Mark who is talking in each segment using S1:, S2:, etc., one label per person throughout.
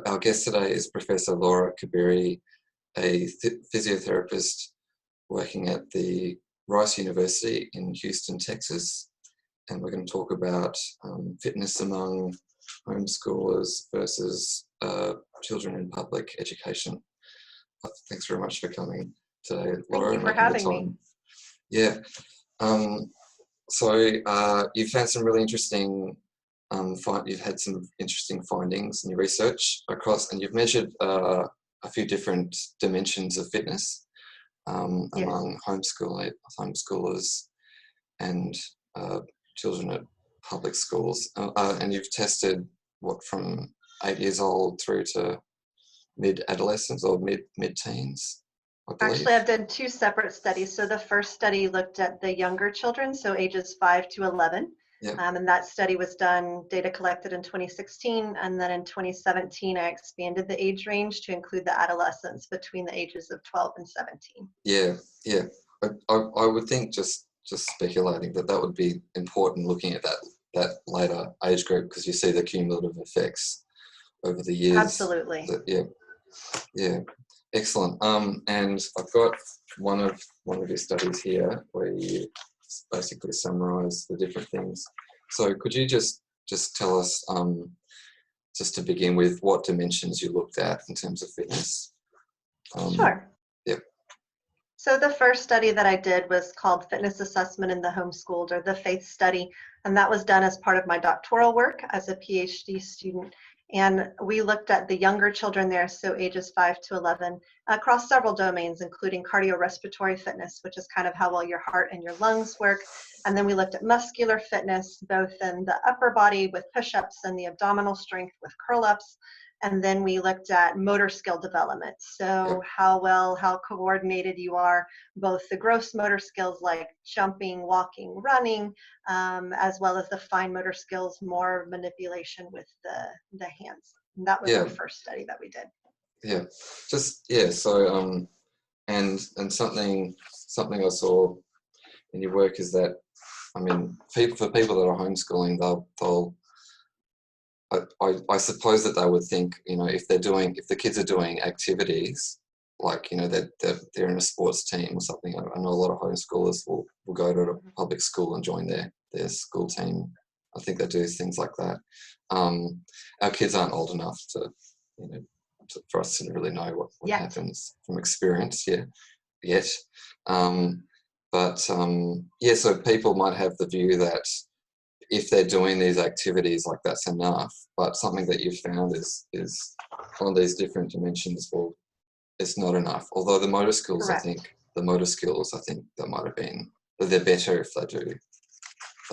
S1: Our guest today is Professor Laura Kabiri, a physiotherapist working at the Rice University in Houston, Texas. And we're going to talk about fitness among homeschoolers versus children in public education. Thanks very much for coming today, Laura.
S2: Thank you for having me.
S1: Yeah. So you've had some really interesting, you've had some interesting findings in your research across, and you've measured a few different dimensions of fitness among homeschoolers and children at public schools. And you've tested from 8 years old through to mid-adolescence or mid-teens, I believe.
S2: Actually, I've done two separate studies. So the first study looked at the younger children, so ages 5 to 11.
S1: Yeah.
S2: And that study was done, data collected in 2016. And then in 2017, I expanded the age range to include the adolescents between the ages of 12 and 17.
S1: Yeah, yeah. I would think, just speculating, that would be important looking at that later age group, because you see the cumulative effects over the years.
S2: Absolutely.
S1: Yeah. Excellent. And I've got one of your studies here where you basically summarise the different things. So could you just tell us, just to begin with, what dimensions you looked at in terms of fitness?
S2: Sure.
S1: Yeah.
S2: So the first study that I did was called Fitness Assessment in the Homeschooled, or the FAITH study, and that was done as part of my doctoral work as a PhD student. And we looked at the younger children there, so ages 5 to 11, across several domains, including cardiorespiratory fitness, which is kind of how well your heart and your lungs work. And then we looked at muscular fitness, both in the upper body with push-ups and the abdominal strength with curl-ups. And then we looked at motor skill development. So how coordinated you are, both the gross motor skills like jumping, walking, running, as well as the fine motor skills, more manipulation with the hands. And that was the first study that we did.
S1: Yeah, so and something I saw in your work is that, I mean, for people that are homeschooling, they'll I suppose that they would think, if the kids are doing activities, like, they're in a sports team or something. I know a lot of homeschoolers will go to a public school and join their school team. I think they do things like that. Our kids aren't old enough for us to really know what happens from experience yet. So people might have the view that if they're doing these activities, like, that's enough. But something that you've found is on these different dimensions, well, it's not enough. Although the motor skills,
S2: Correct.
S1: I think that might have been, that they're better if they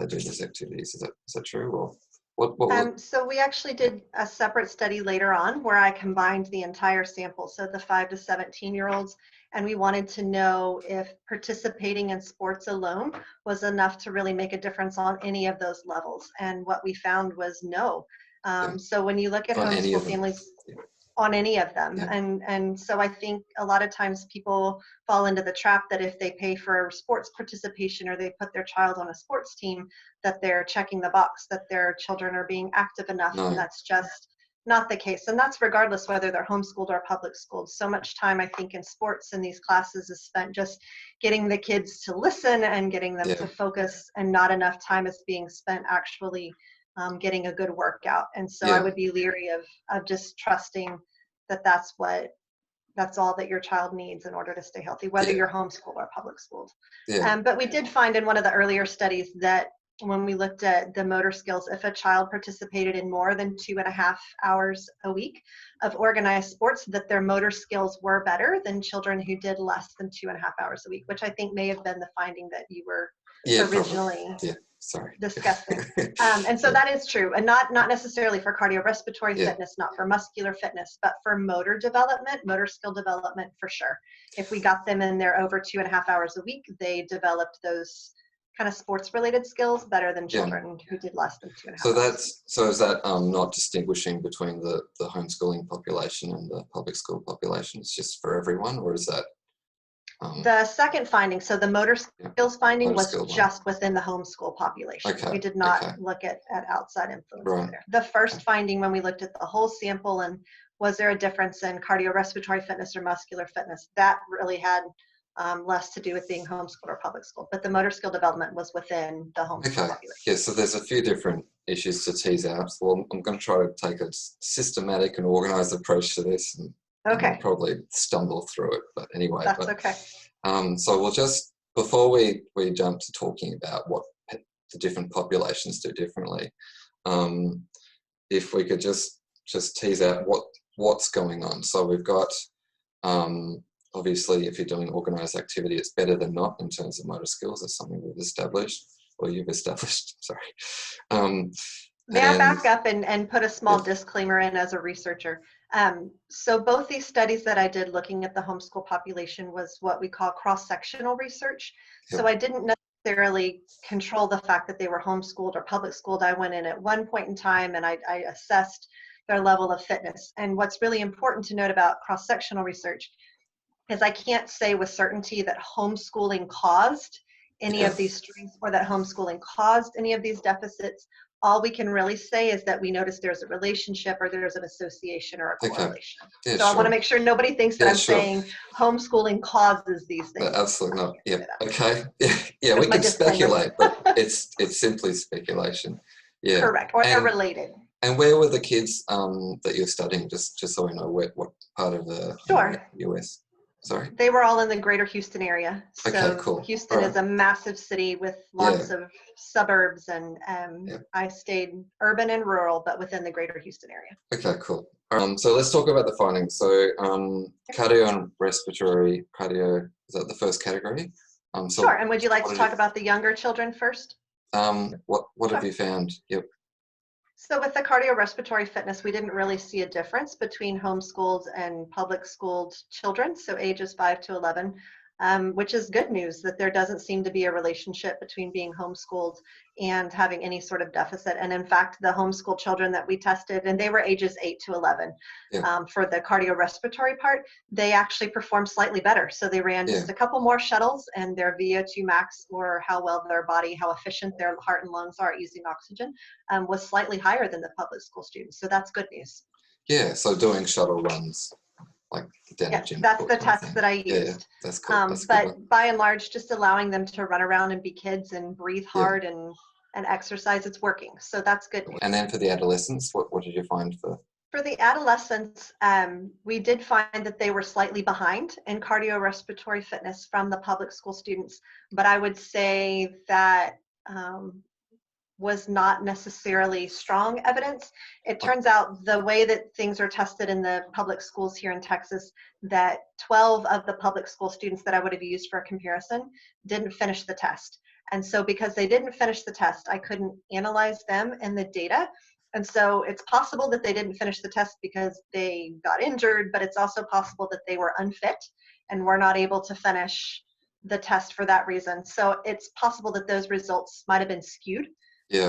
S1: do these activities. Is that true? Or what?
S2: So we actually did a separate study later on where I combined the entire sample, so the 5 to 17-year-olds, and we wanted to know if participating in sports alone was enough to really make a difference on any of those levels. And what we found was no. So when you look at homeschool families, on any of them. And so I think a lot of times people fall into the trap that if they pay for sports participation or they put their child on a sports team, that they're checking the box, that their children are being active enough. No. And that's just not the case. And that's regardless whether they're homeschooled or public schooled. So much time, I think, in sports in these classes is spent just getting the kids to listen and getting them to focus, and not enough time is being spent actually getting a good workout. And so I would be leery of just trusting that that's all that your child needs in order to stay healthy, whether you're homeschooled or public schooled. But we did find in one of the earlier studies that when we looked at the motor skills, if a child participated in more than 2.5 hours a week of organized sports, that their motor skills were better than children who did less than 2.5 hours a week, which I think may have been the finding that you were originally discussing. And so that is true, and not necessarily for cardiorespiratory fitness, not for muscular fitness, but for motor development, motor skill development, for sure. If we got them in there over 2.5 hours a week, they developed those kind of sports related skills better than children who did less than 2.5 hours.
S1: So is that not distinguishing between the homeschooling population and the public school population? It's just for everyone, or is that
S2: the second finding, so the motor skills finding was just within the homeschool population. We did not look at outside influences there. The first finding, when we looked at the whole sample and was there a difference in cardiorespiratory fitness or muscular fitness? That really had less to do with being homeschooled or public school, but the motor skill development was within the homeschool population.
S1: Yeah, so there's a few different issues to tease out. So I'm going to try to take a systematic and organized approach to this, and I'll probably stumble through it, but anyway.
S2: That's okay.
S1: So we'll just, before we jump to talking about what the different populations do differently, if we could just tease out what's going on. So we've got, obviously, if you're doing organized activity, it's better than not in terms of motor skills. That's something we've established, or you've established, sorry.
S2: May I back up and put a small disclaimer in as a researcher? So both these studies that I did looking at the homeschool population was what we call cross-sectional research. So I didn't necessarily control the fact that they were homeschooled or public schooled. I went in at one point in time and I assessed their level of fitness. And what's really important to note about cross-sectional research is I can't say with certainty that homeschooling caused any of these strengths or that homeschooling caused any of these deficits. All we can really say is that we notice there's a relationship or there's an association or a correlation. So I want to make sure nobody thinks that I'm saying homeschooling causes these things.
S1: Absolutely not. Yeah. Okay. Yeah, we can speculate, but it's simply speculation. Yeah.
S2: Correct. Or they're related.
S1: And where were the kids that you're studying? Just so we know what part of the US. Sorry?
S2: They were all in the greater Houston area. So
S1: cool.
S2: Houston is a massive city with lots of suburbs, and I stayed urban and rural, but within the greater Houston area.
S1: Okay, cool. So let's talk about the findings. So cardio and respiratory, cardio, is that the first category?
S2: Sure, and would you like to talk about the younger children first?
S1: What have you found? Yep.
S2: So with the cardiorespiratory fitness, we didn't really see a difference between homeschooled and public schooled children, so ages 5 to 11, which is good news that there doesn't seem to be a relationship between being homeschooled and having any sort of deficit. And in fact, the homeschool children that we tested, and they were ages 8 to 11, for the cardiorespiratory part, they actually performed slightly better. So they ran just a couple more shuttles, and their VO2 max, or how well their body, how efficient their heart and lungs are at using oxygen, was slightly higher than the public school students. So that's good news.
S1: Yeah, so doing shuttle runs, like
S2: that's the test that I used.
S1: Yeah, that's cool. That's
S2: but by and large, just allowing them to run around and be kids and breathe hard and exercise, it's working. So that's good news.
S1: And then for the adolescents, what did you find for?
S2: For the adolescents, we did find that they were slightly behind in cardiorespiratory fitness from the public school students, but I would say that was not necessarily strong evidence. It turns out the way that things are tested in the public schools here in Texas, that 12 of the public school students that I would have used for a comparison didn't finish the test. And so because they didn't finish the test, I couldn't analyze them in the data. And so it's possible that they didn't finish the test because they got injured, but it's also possible that they were unfit and were not able to finish the test for that reason. So it's possible that those results might have been skewed.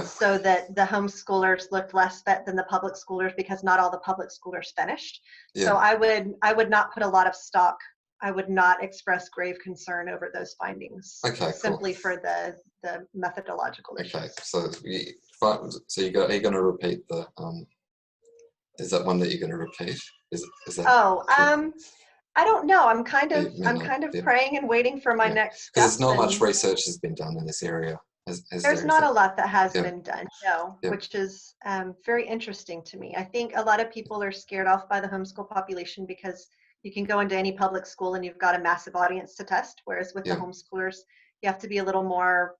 S2: So that the homeschoolers looked less fit than the public schoolers because not all the public schoolers finished. So I would not put a lot of stock. I would not express grave concern over those findings. Simply for the methodological issues.
S1: Okay, so are you going to repeat the? Is that one that you're going to repeat? Is that?
S2: I don't know. I'm kind of praying and waiting for my next step.
S1: Because not much research has been done in this area.
S2: There's not a lot that has been done, which is very interesting to me. I think a lot of people are scared off by the homeschool population because you can go into any public school and you've got a massive audience to test, whereas with the homeschoolers, you have to be a little more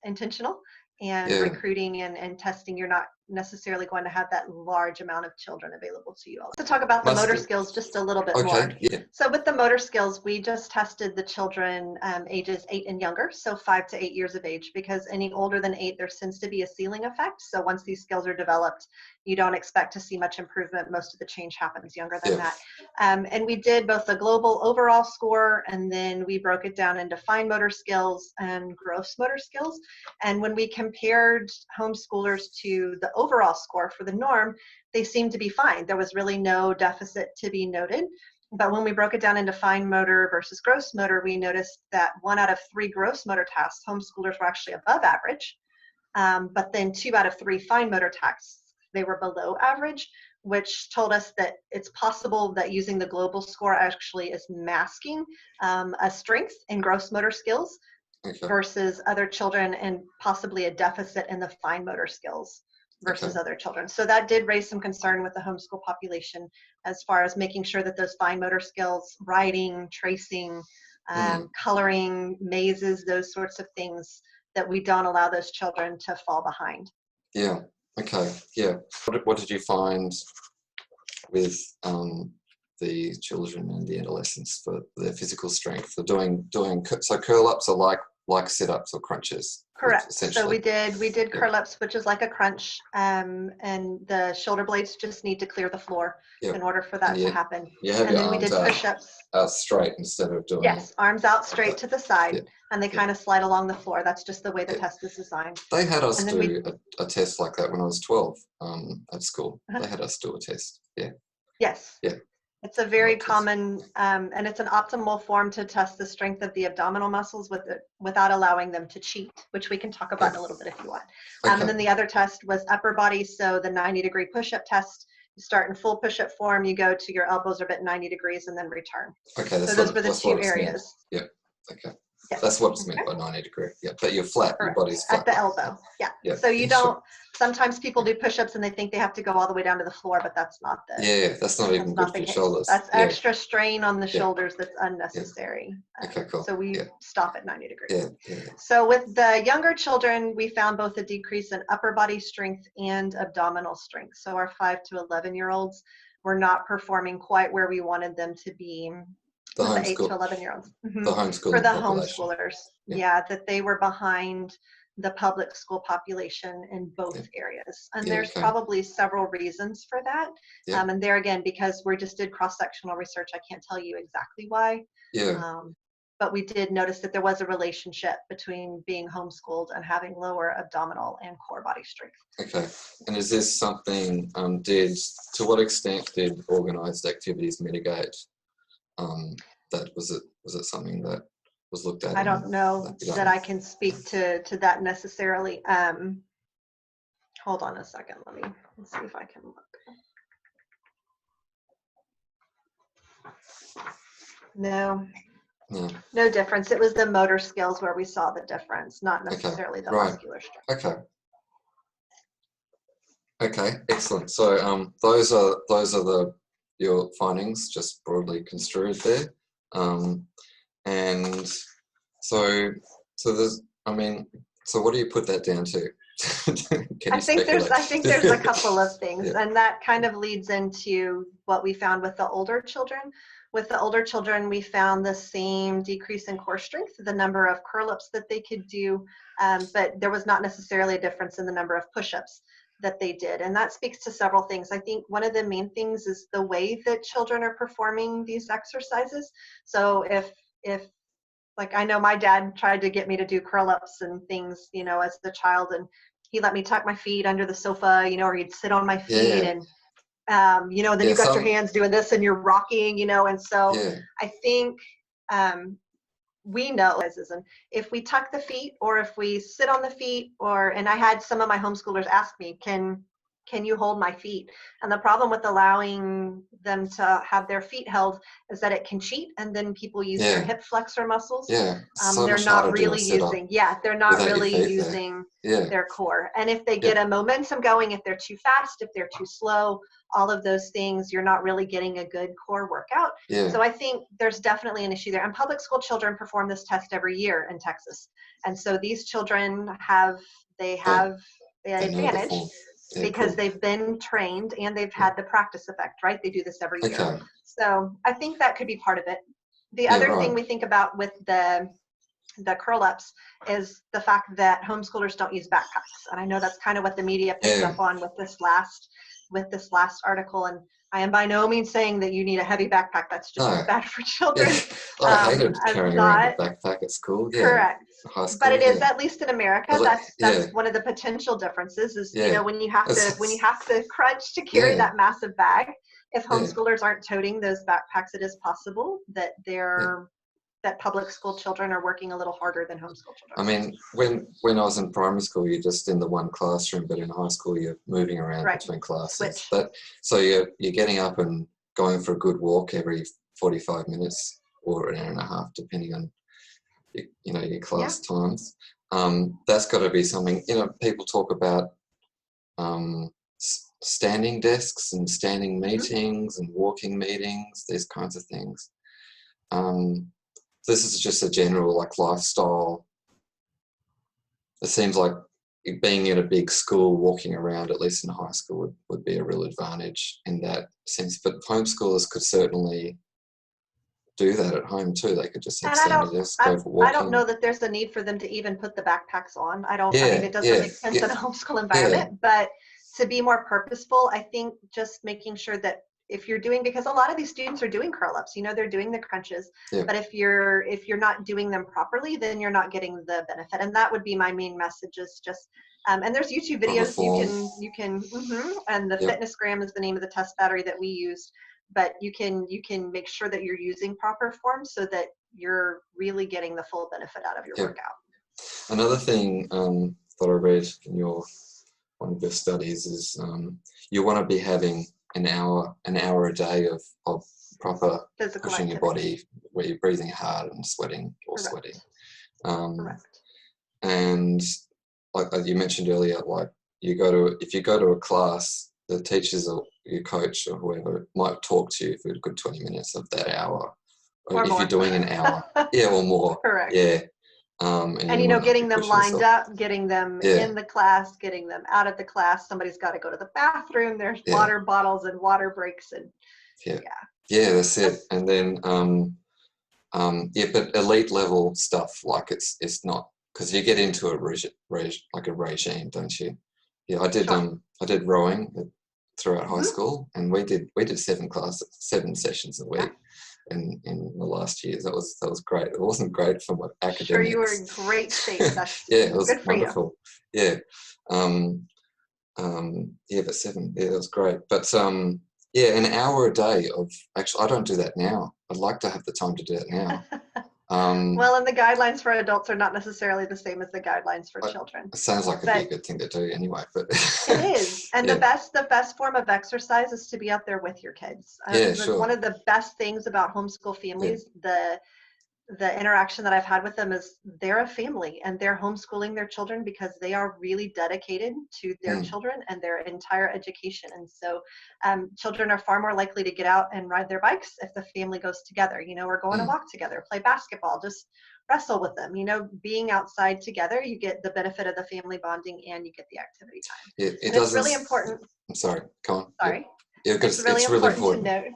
S2: intentional and recruiting and testing. You're not necessarily going to have that large amount of children available to you. To talk about the motor skills just a little bit more. So with the motor skills, we just tested the children ages 8 and younger, so 5 to 8 years of age, because any older than 8, there tends to be a ceiling effect. So once these skills are developed, you don't expect to see much improvement. Most of the change happens younger than that. And we did both the global overall score, and then we broke it down into fine motor skills and gross motor skills. And when we compared homeschoolers to the overall score for the norm, they seemed to be fine. There was really no deficit to be noted. But when we broke it down into fine motor versus gross motor, we noticed that 1 out of 3 gross motor tasks, homeschoolers were actually above average. But then 2 out of 3 fine motor tasks, they were below average, which told us that it's possible that using the global score actually is masking a strength in gross motor skills versus other children, and possibly a deficit in the fine motor skills versus other children. So that did raise some concern with the homeschool population as far as making sure that those fine motor skills, writing, tracing, coloring, mazes, those sorts of things, that we don't allow those children to fall behind.
S1: Yeah. Okay. Yeah. What did you find with the children and the adolescents for their physical strength? For doing so curl ups are like sit ups or crunches.
S2: Correct. So we did curl ups, which is like a crunch, and the shoulder blades just need to clear the floor in order for that to happen.
S1: You have
S2: and
S1: your
S2: then we
S1: arms
S2: did push-ups.
S1: Out straight instead of doing.
S2: Yes, arms out straight to the side, and they kind of slide along the floor. That's just the way the test is designed.
S1: They had us do a test like that when I was 12 at school. They had us do a test. Yeah.
S2: Yes.
S1: Yeah.
S2: It's a very common, and it's an optimal form to test the strength of the abdominal muscles without allowing them to cheat, which we can talk about in a little bit if you want. And then the other test was upper body. So the 90-degree push-up test, you start in full push-up form, you go to your elbows are bent 90 degrees and then return.
S1: Okay.
S2: So those were the two areas.
S1: Yeah. Okay. Yes. That's what it's meant by 90 degree. Yeah, but you're flat.
S2: Correct.
S1: Your body's flat.
S2: At the elbow. Yeah. So you don't, sometimes people do push-ups and they think they have to go all the way down to the floor, but that's not the.
S1: Yeah, that's not even good for your shoulders.
S2: That's extra strain on the shoulders that's unnecessary.
S1: Okay, cool.
S2: So we stop at 90 degrees.
S1: Yeah.
S2: So with the younger children, we found both a decrease in upper body strength and abdominal strength. So our 5 to 11-year-olds were not performing quite where we wanted them to be. The 8 to 11-year-olds.
S1: The homeschooling
S2: for the
S1: population.
S2: homeschoolers. That they were behind the public school population in both areas. And there's probably several reasons for that. And there again, because we just did cross-sectional research, I can't tell you exactly why. But we did notice that there was a relationship between being homeschooled and having lower abdominal and core body strength.
S1: Okay. And is this something, to what extent did organized activities mitigate that? Was it something that was looked at?
S2: I don't know that I can speak to that necessarily. Hold on a second. Let's see if I can look. No difference. It was the motor skills where we saw the difference, not necessarily the muscular strength.
S1: Okay, excellent. So those are your findings, just broadly construed there. And so there's, so what do you put that down to?
S2: I think there's a couple of things, and that kind of leads into what we found with the older children. With the older children, we found the same decrease in core strength, the number of curl-ups that they could do, but there was not necessarily a difference in the number of push-ups that they did. And that speaks to several things. I think one of the main things is the way that children are performing these exercises. So if like, I know my dad tried to get me to do curl-ups and things, as the child, and he let me tuck my feet under the sofa, or he'd sit on my feet and then you've got your hands doing this and you're rocking, and so I think we know and if we tuck the feet or if we sit on the feet, and I had some of my homeschoolers ask me, can you hold my feet? And the problem with allowing them to have their feet held is that it can cheat, and then people use their hip flexor muscles. They're not really using their core. And if they get a momentum going, if they're too fast, if they're too slow, all of those things, you're not really getting a good core workout. So I think there's definitely an issue there. And public school children perform this test every year in Texas. And so these children have the advantage because they've been trained and they've had the practice effect, right? They do this every year. So I think that could be part of it. The other thing we think about with the curl-ups is the fact that homeschoolers don't use backpacks. And I know that's kind of what the media picked up on with this last article. And I am by no means saying that you need a heavy backpack. That's just as bad for children.
S1: I hated carrying around a backpack at school.
S2: Correct.
S1: High school,
S2: but it is, at least in America, that's one of the potential differences is, when you have to crunch to carry that massive bag, if homeschoolers aren't toting those backpacks, it is possible that they're that public school children are working a little harder than homeschool children.
S1: I mean, when I was in primary school, you're just in the one classroom, but in high school, you're moving around between classes. So you're getting up and going for a good walk every 45 minutes or an hour and a half, depending on your class times. That's got to be something. People talk about standing desks and standing meetings and walking meetings, these kinds of things. This is just a general lifestyle. It seems like being in a big school, walking around, at least in high school, would be a real advantage in that sense. But homeschoolers could certainly do that at home too. They could just stand at a desk, go for walking.
S2: I don't know that there's a need for them to even put the backpacks on. I mean, it doesn't make sense in a homeschool environment, but to be more purposeful, I think just making sure that if you're doing, because a lot of these students are doing curl-ups, they're doing the crunches, but if you're not doing them properly, then you're not getting the benefit. And that would be my main message, is just and there's YouTube videos you can and the Fitnessgram is the name of the test battery that we used, but you can make sure that you're using proper form so that you're really getting the full benefit out of your workout.
S1: Another thing that I read in one of your studies is you want to be having an hour a day of proper
S2: physical
S1: pushing
S2: activity.
S1: your body, where you're breathing hard and sweating or sweating.
S2: Correct.
S1: And like you mentioned earlier, if you go to a class, the teachers or your coach or whoever might talk to you for a good 20 minutes of that hour. Or if more. You're doing an hour, or more.
S2: Correct.
S1: Yeah.
S2: And getting them lined up, getting them in the class, getting them out of the class. Somebody's got to go to the bathroom. There's water bottles and water breaks and
S1: that's it. And then but elite level stuff, it's not, because you get into a regime, don't you? Yeah, I did rowing throughout high school, and we did 7 sessions a week. In the last years, that was great. It wasn't great for my academics.
S2: Sure, you were in great shape.
S1: It was wonderful. Yeah, but 7, that was great. But an hour a day of, actually, I don't do that now. I'd like to have the time to do it now.
S2: Well, and the guidelines for adults are not necessarily the same as the guidelines for children.
S1: It sounds like it'd be a good thing to do anyway, but
S2: it is. And the best form of exercise is to be out there with your kids.
S1: Sure.
S2: One of the best things about homeschool families, the interaction that I've had with them, is they're a family and they're homeschooling their children because they are really dedicated to their children and their entire education. And so children are far more likely to get out and ride their bikes if the family goes together, or go on a walk together, play basketball, just wrestle with them. Being outside together, you get the benefit of the family bonding and you get the activity time. It's really important.
S1: I'm sorry, go on.
S2: Sorry.
S1: It's really important
S2: to note.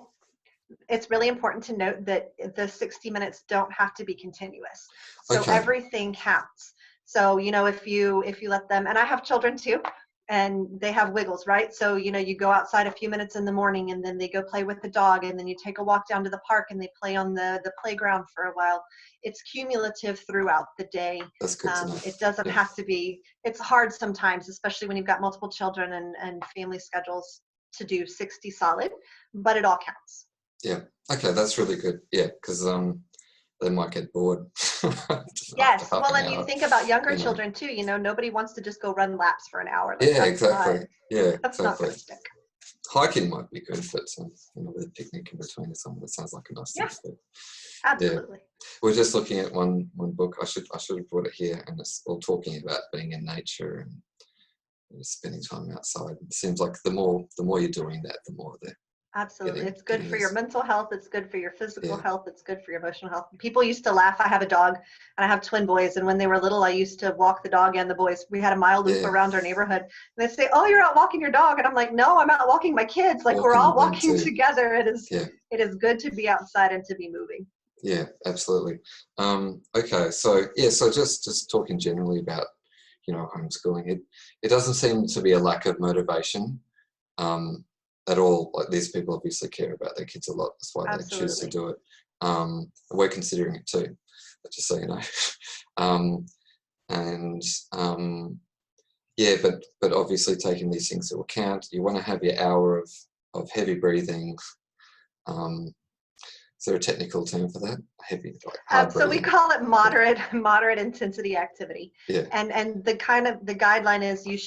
S2: It's really important to note that the 60 minutes don't have to be continuous. So everything counts. So, if you let them, and I have children too, and they have wiggles, right? So, you go outside a few minutes in the morning and then they go play with the dog, and then you take a walk down to the park and they play on the playground for a while. It's cumulative throughout the day.
S1: That's good to know.
S2: It doesn't have to be, it's hard sometimes, especially when you've got multiple children and family schedules, to do 60 solid, but it all counts.
S1: Yeah. Okay, that's really good. Yeah, because they might get bored.
S2: Yes. Well, and you think about younger children too. Nobody wants to just go run laps for an hour.
S1: Exactly.
S2: That's not going to stick.
S1: Hiking might be good, but with a picnic in between or something, that sounds like a nice thing to do.
S2: Absolutely.
S1: We're just looking at one book. I should have brought it here, and it's all talking about being in nature and spending time outside. It seems like the more you're doing that, the more they're
S2: Absolutely. It's good for your mental health. It's good for your physical health. It's good for your emotional health. People used to laugh. I have a dog and I have twin boys. And when they were little, I used to walk the dog and the boys. We had a mile loop around our neighborhood. And they'd say, "Oh, you're out walking your dog." And I'm like, "No, I'm out walking my kids." We're all walking together. It is good to be outside and to be moving.
S1: Yeah, absolutely. Okay. So just talking generally about, homeschooling, it doesn't seem to be a lack of motivation. At all. These people obviously care about their kids a lot. That's why they choose to do it. We're considering it too, just so you know. But obviously taking these things into account, you want to have your hour of heavy breathing, Is there a technical term for that? Heavy, like hard
S2: So we
S1: breathing?
S2: call it moderate intensity activity.
S1: Yeah.
S2: And the guideline is you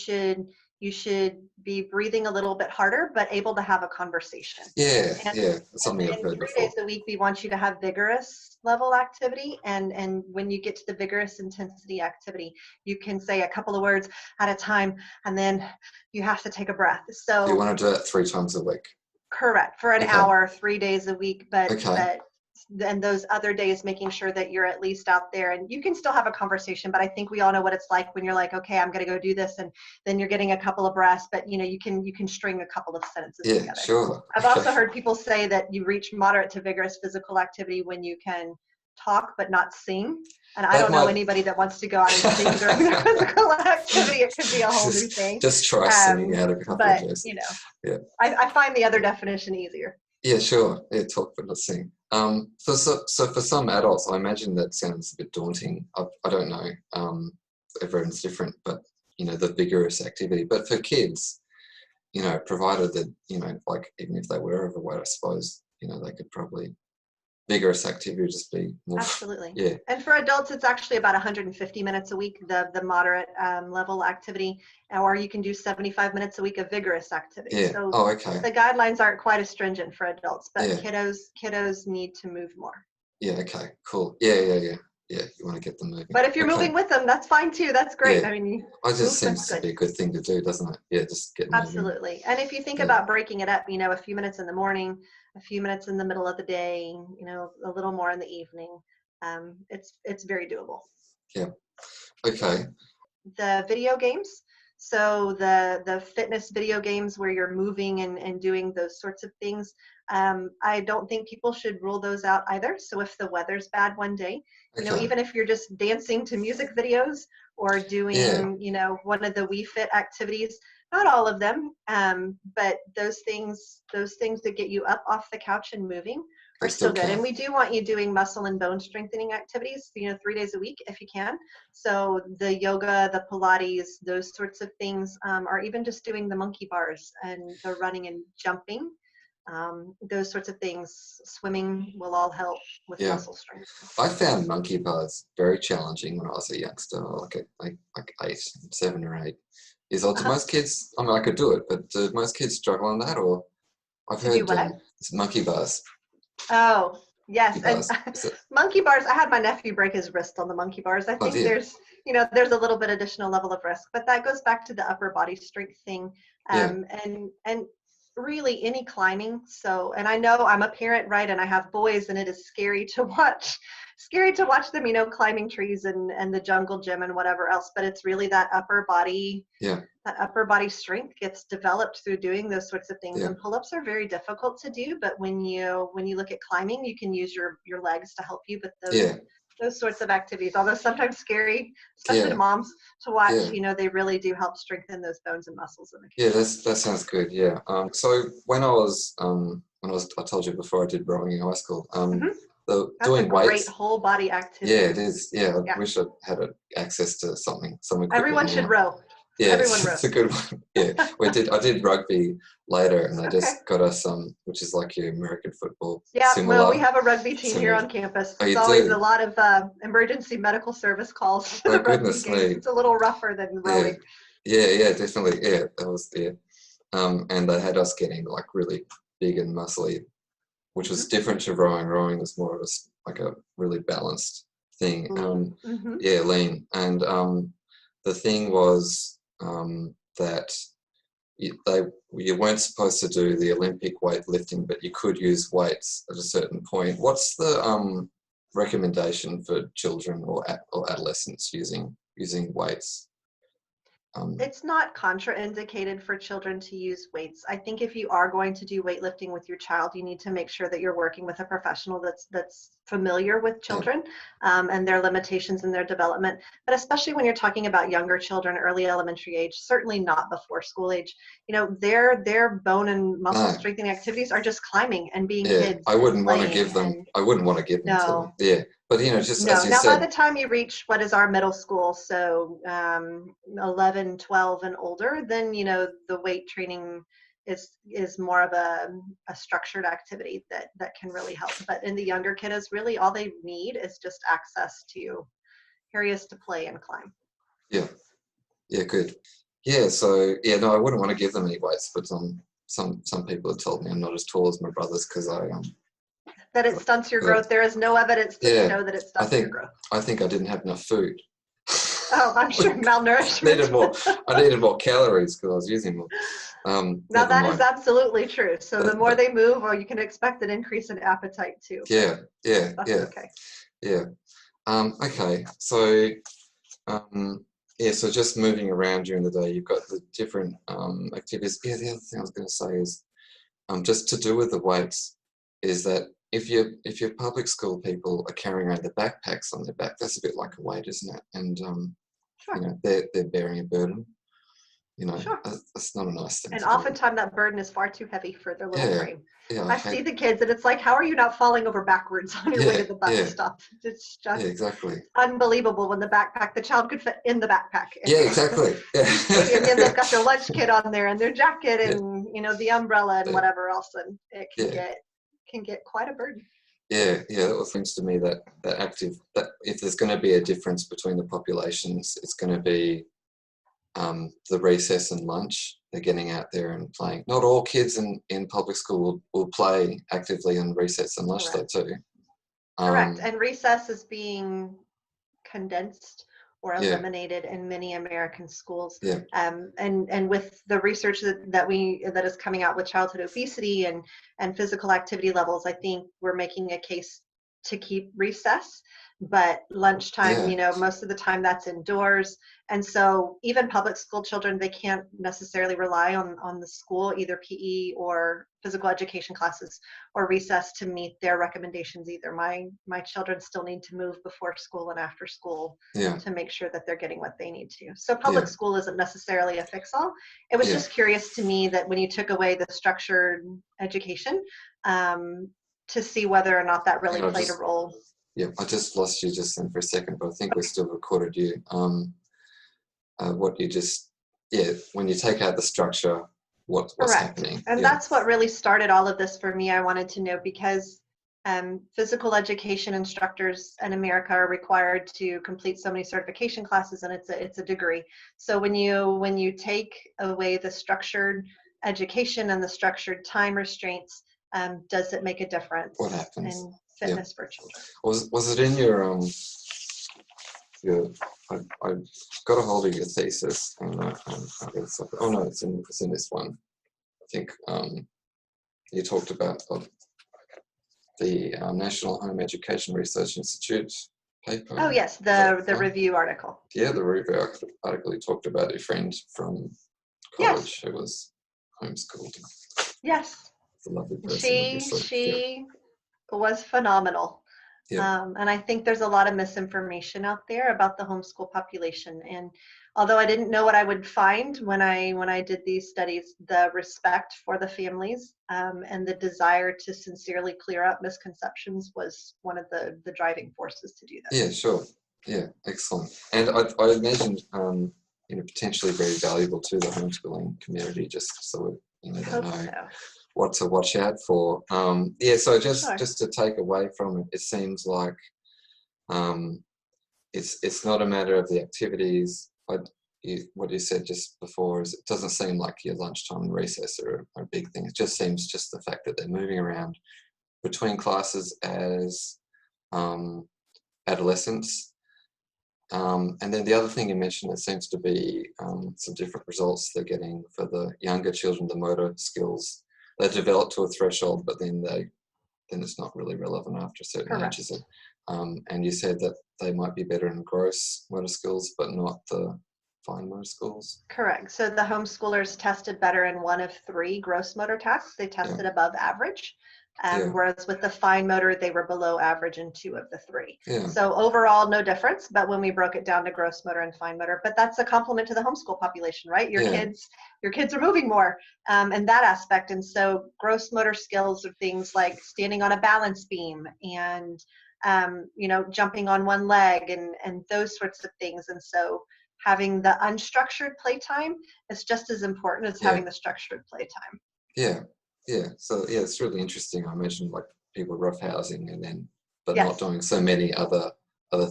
S2: should be breathing a little bit harder, but able to have a conversation.
S1: Yeah,
S2: And,
S1: yeah. That's something I've
S2: and
S1: heard
S2: 3
S1: before.
S2: days a week, we want you to have vigorous level activity. And when you get to the vigorous intensity activity, you can say a couple of words at a time, and then you have to take a breath.
S1: So you
S2: So
S1: want to do that 3 times a week?
S2: correct, for an
S1: Okay.
S2: hour, 3 days a week, but
S1: Okay.
S2: then those other days making sure that you're at least out there, and you can still have a conversation, but I think we all know what it's like when you're like, okay, I'm going to go do this, and then you're getting a couple of breaths, but you can string a couple of sentences
S1: Yeah,
S2: together.
S1: sure.
S2: I've also heard people say that you reach moderate to vigorous physical activity when you can talk but not sing. And I don't know anybody that wants to go out and sing during their physical activity. It could be a whole new thing.
S1: Just try singing out a couple
S2: But,
S1: of days. Yeah.
S2: I find the other definition easier.
S1: Yeah, sure. Yeah, talk but not sing. So for some adults, I imagine that sounds a bit daunting. I don't know. Everyone's different, but the vigorous activity. But for kids, provided that like even if they were overweight, I suppose they could probably vigorous activity would just be more.
S2: Absolutely.
S1: Yeah.
S2: And for adults, it's actually about 150 minutes a week, the moderate level activity, or you can do 75 minutes a week of vigorous activity.
S1: Yeah.
S2: So
S1: okay.
S2: the guidelines aren't quite as stringent for adults, but
S1: Yeah.
S2: kiddos need to move more.
S1: Yeah. Okay. Cool. Yeah. You want to get them moving.
S2: But if you're moving with them, that's fine too. That's great.
S1: Yeah.
S2: I mean,
S1: it just seems to be a good thing to do, doesn't it? Yeah, just get moving.
S2: Absolutely. And if you think about breaking it up, a few minutes in the morning, a few minutes in the middle of the day, a little more in the evening, it's very doable.
S1: Yeah. Okay.
S2: The video games. So the fitness video games where you're moving and doing those sorts of things, I don't think people should rule those out either. So if the weather's bad one day, even if you're just dancing to music videos or doing, one of the Wii Fit activities, not all of them, but those things that get you up off the couch and moving are still good. And we do want you doing muscle and bone strengthening activities, 3 days a week if you can. So the yoga, the Pilates, those sorts of things, or even just doing the monkey bars and the running and jumping. Those sorts of things, swimming will all help with muscle strength.
S1: I found monkey bars very challenging when I was a youngster, like 7 or 8 years old. Do most kids, I mean, I could do it, but do most kids struggle on that? Or I've heard monkey bars.
S2: Oh, yes. And monkey bars, I had my nephew break his wrist on the monkey bars. I think there's a little bit additional level of risk, but that goes back to the upper body strength thing. And really any climbing. So, and I know I'm a parent, right? And I have boys, and it is scary to watch them, climbing trees and the jungle gym and whatever else. But it's really that upper body, that upper body strength gets developed through doing those sorts of things. And pull-ups are very difficult to do, but when you look at climbing, you can use your legs to help you. But those sorts of activities, although sometimes scary, especially to moms to watch, they really do help strengthen those bones and muscles in the kids.
S1: Yeah, that sounds good. Yeah. So when I told you before I did rowing in high school,
S2: That's
S1: doing
S2: a great
S1: weights,
S2: whole body activity.
S1: Yeah, it is. Yeah, I wish I had access to some equipment.
S2: Everyone should row.
S1: Yeah,
S2: everyone
S1: it's a good one. Yeah, I did rugby later, and they just got us which is like your American football.
S2: Yeah,
S1: similar.
S2: Well, we have a rugby team here on campus. It's always a lot of emergency medical service calls to the rugby games. It's a little rougher than rowing.
S1: Yeah, definitely. Yeah, that was and they had us getting like really big and muscly, which was different to rowing. Rowing was more of like a really balanced thing. Yeah, lean. And the thing was that you weren't supposed to do the Olympic weightlifting, but you could use weights at a certain point. What's the recommendation for children or adolescents using weights?
S2: It's not contraindicated for children to use weights. I think if you are going to do weightlifting with your child, you need to make sure that you're working with a professional that's familiar with children and their limitations in their development. But especially when you're talking about younger children, early elementary age, certainly not before school age. Their bone and muscle strengthening activities are just climbing and being kids.
S1: I wouldn't want to give them. I wouldn't want to give them to them. Yeah. But just as you said,
S2: by the time you reach what is our middle school, so 11, 12 and older, then the weight training is more of a structured activity that can really help. But in the younger kiddos, really all they need is just access to areas to play and climb.
S1: Yeah. Yeah, good. Yeah, so yeah, no, I wouldn't want to give them any weights, but some people have told me I'm not as tall as my brothers because
S2: that it stunts your growth. There is no evidence to show that it stunts your growth.
S1: I think I didn't have enough food.
S2: Oh, I'm sure malnourishment.
S1: I needed more calories because I was using more.
S2: Now that is absolutely true. So the more they move, or you can expect an increase in appetite too.
S1: Yeah.
S2: That's okay.
S1: Yeah. Okay. So so just moving around during the day, you've got the different activities. Yeah, the other thing I was going to say is just to do with the weights is that if your public school people are carrying around the backpacks on their back, that's a bit like a weight, isn't it? And
S2: sure.
S1: you know, they're bearing a burden. You know,
S2: sure.
S1: That's not a nice thing.
S2: And oftentimes that burden is far too heavy for their little frame.
S1: Yeah,
S2: I see the kids, and it's like, how are you not falling over backwards on your way to the bus stop? It's just
S1: exactly
S2: unbelievable when the child could fit in the backpack.
S1: Yeah, exactly. Yeah.
S2: And then they've got their lunch kit on there and their jacket and the umbrella and whatever else, and it can get quite a burden.
S1: Yeah, that seems to me that if there's going to be a difference between the populations, it's going to be the recess and lunch. They're getting out there and playing. Not all kids in public school will play actively in recess and lunch though too.
S2: Correct. And recess is being condensed or eliminated in many American schools.
S1: Yeah.
S2: And with the research that is coming out with childhood obesity and physical activity levels, I think we're making a case to keep recess. But lunchtime, most of the time that's indoors. And so even public school children, they can't necessarily rely on the school, either PE or physical education classes or recess to meet their recommendations either. My children still need to move before school and after school to make sure that they're getting what they need to. So public school isn't necessarily a fix-all. It was just curious to me that when you took away the structured education, to see whether or not that really played a role.
S1: Yeah, I just lost you just then for a second, but I think we still recorded you. What you just, when you take out the structure, what's happening.
S2: And that's what really started all of this for me. I wanted to know because physical education instructors in America are required to complete so many certification classes, and it's a degree. So when you take away the structured education and the structured time restraints, does it make a difference?
S1: What happens?
S2: In fitness for children.
S1: Was it in your I got a hold of your thesis and it's in this one. I think you talked about the National Home Education Research Institute paper.
S2: Oh yes, the review article.
S1: Yeah, the review article. You talked about a friend from college who was homeschooled.
S2: Yes.
S1: It's a lovely person.
S2: She was phenomenal. And I think there's a lot of misinformation out there about the homeschool population. And although I didn't know what I would find when I did these studies, the respect for the families and the desire to sincerely clear up misconceptions was one of the driving forces to do that.
S1: Yeah, sure. Yeah, excellent. And I imagined potentially very valuable to the homeschooling community, just so they know what to watch out for. So just to take away from it, it seems like it's not a matter of the activities. What you said just before is it doesn't seem like your lunchtime and recess are a big thing. It just seems just the fact that they're moving around between classes as adolescents. And then the other thing you mentioned, there seems to be some different results they're getting for the younger children, the motor skills. They develop to a threshold, but then it's not really relevant after a certain age, is it? And you said that they might be better in gross motor skills, but not the fine motor skills.
S2: Correct. So the homeschoolers tested better in 1 of 3 gross motor tasks. They tested above average. Whereas with the fine motor, they were below average in 2 of the 3. So overall, no difference, but when we broke it down to gross motor and fine motor, but that's a compliment to the homeschool population, right? Your kids are moving more in that aspect. And so gross motor skills are things like standing on a balance beam and, jumping on one leg and those sorts of things. And so having the unstructured playtime is just as important as having the structured playtime.
S1: Yeah, yeah. So yeah, it's really interesting. I imagine like people roughhousing and then, but not
S2: Yes,
S1: doing so many other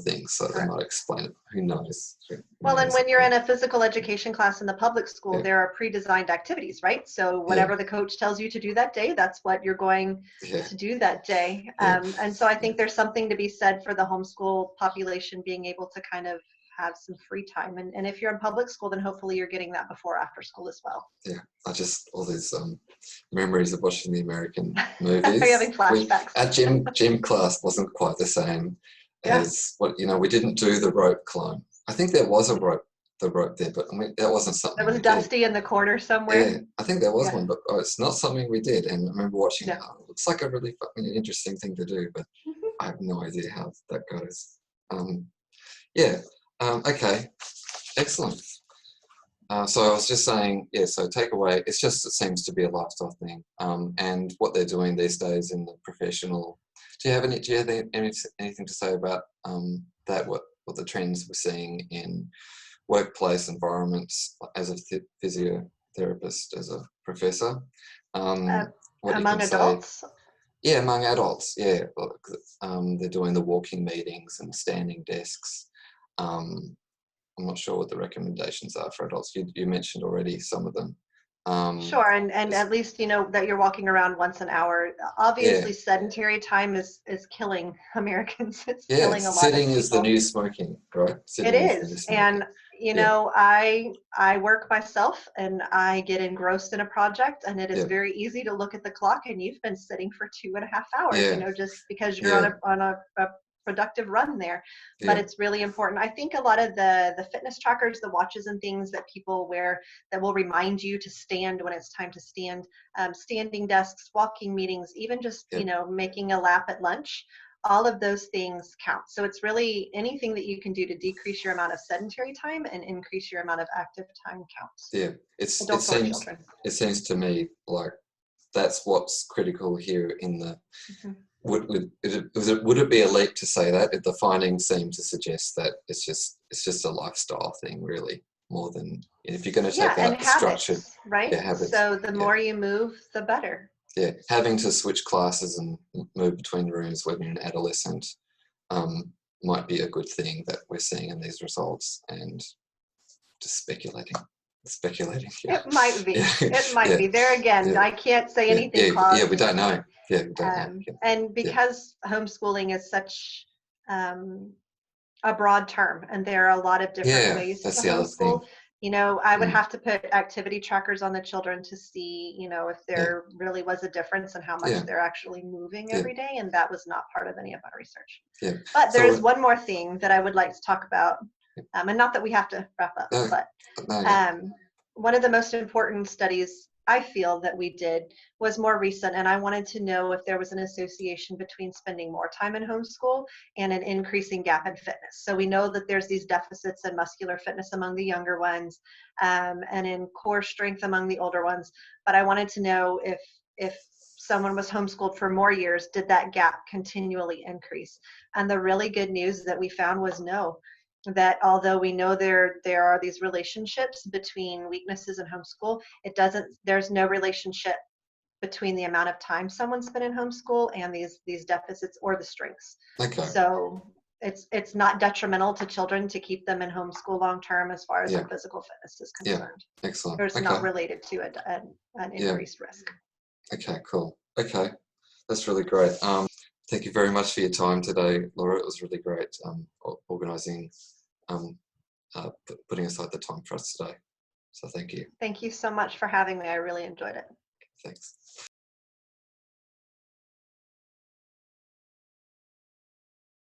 S1: things. So they
S2: correct.
S1: might explain it. Who knows? Who
S2: Well, and
S1: knows?
S2: when you're in a physical education class in the public school,
S1: Yeah,
S2: there are pre-designed activities, right? So
S1: yeah,
S2: whatever the coach tells you to do that day, that's what you're going
S1: yeah,
S2: to do that day.
S1: yeah,
S2: And so I
S1: yeah,
S2: think there's something to be said for the homeschool population being able to kind of have some free time. And if you're in public school, then hopefully you're getting that before or after school as well.
S1: yeah. I just all these memories of watching the American
S2: Are you
S1: movies.
S2: having flashbacks?
S1: Our gym class wasn't quite the same
S2: Yeah.
S1: as what we didn't do the rope climb. I think there was the rope there, but I mean, that wasn't
S2: It
S1: something
S2: was
S1: we did.
S2: dusty in the corner somewhere.
S1: Yeah, I think there was
S2: Yeah.
S1: one, but it's not something we did. And I remember watching it.
S2: No.
S1: Oh, it looks like a really fucking interesting thing to do, but I have no idea how that goes. Yeah. Okay. Excellent. So I was just saying, yeah. So takeaway, it seems to be a lifestyle thing. And what they're doing these days in the professional. Do you have anything to say about that? What the trends we're seeing in workplace environments as a physiotherapist, as a professor?
S2: Uh,
S1: What you
S2: among
S1: can say?
S2: adults?
S1: Yeah, among adults. Yeah, they're doing the walking meetings and standing desks. I'm not sure what the recommendations are for adults. You mentioned already some of them.
S2: Sure, and
S1: Just,
S2: at least you know that you're walking around once an hour.
S1: yeah,
S2: Obviously, sedentary time is killing Americans. It's
S1: yeah.
S2: killing a lot of
S1: Sitting is the
S2: people.
S1: new smoking, right?
S2: It
S1: Sitting is the new
S2: is, and
S1: smoking.
S2: you
S1: Yeah,
S2: know, I work myself, and I get engrossed in a project, and it is
S1: yeah,
S2: very easy to look at the clock, and you've been sitting for 2.5 hours. You
S1: yeah,
S2: know, just because you're on
S1: yeah,
S2: a productive run there. But
S1: yeah,
S2: it's really important. I think a lot of the fitness trackers, the watches and things that people wear that will remind you to stand when it's time to stand, standing desks, walking meetings, even just
S1: yeah,
S2: making a lap at lunch, all of those things count. So it's really anything that you can do to decrease your amount of sedentary time and increase your amount of active time counts,
S1: yeah. It
S2: adults or
S1: seems
S2: children.
S1: to me like that's what's critical here in the.
S2: Mhm.
S1: Would it be a leap to say that? The findings seem to suggest that it's just a lifestyle thing, really, more than if you're going to
S2: Yeah,
S1: take
S2: and
S1: out the structured,
S2: habits, right?
S1: yeah, habits.
S2: So the
S1: Yeah,
S2: more you move, the better.
S1: yeah. Having to switch classes and move between rooms when you're an adolescent might be a good thing that we're seeing in these results. And just speculating. Yeah,
S2: It might
S1: yeah,
S2: be. It might
S1: yeah,
S2: be. There again,
S1: yeah,
S2: I can't say
S1: yeah,
S2: anything
S1: yeah, yeah. We don't
S2: positively.
S1: know. Yeah, we don't know. Yeah,
S2: And
S1: yeah,
S2: because homeschooling is such um, a broad term, and there are a lot of different
S1: yeah.
S2: ways to
S1: That's the other
S2: homeschool.
S1: thing.
S2: I would
S1: Mm,
S2: have to put activity trackers on the children to see, if
S1: yeah,
S2: there really was a difference in how much
S1: yeah,
S2: they're actually moving
S1: yeah,
S2: every day, and that was not part of any of my research.
S1: yeah.
S2: But there is
S1: So
S2: one more thing that I would like to talk about, and not that we have to wrap up,
S1: no,
S2: but
S1: no, yeah,
S2: um, one of the most important studies I feel that we did was more recent, and I wanted to know if there was an association between spending more time in homeschool and an increasing gap in fitness. So we know that there's these deficits in muscular fitness among the younger ones, and in core strength among the older ones. But I wanted to know if someone was homeschooled for more years, did that gap continually increase? And the really good news that we found was no, that although we know there are these relationships between weaknesses and homeschool, there's no relationship between the amount of time someone spent in homeschool and these deficits or the strengths.
S1: okay,
S2: So it's not detrimental to children to keep them in homeschool long term as far as
S1: yeah,
S2: their physical fitness is
S1: yeah,
S2: concerned.
S1: excellent.
S2: Or it's not
S1: Okay,
S2: related to an
S1: yeah,
S2: increased risk.
S1: okay, cool. Okay, that's really great. Thank you very much for your time today, Laura. It was really great organising, um, putting aside the time for us today. So thank you.
S2: Thank you so much for having me. I really enjoyed it.
S1: Thanks.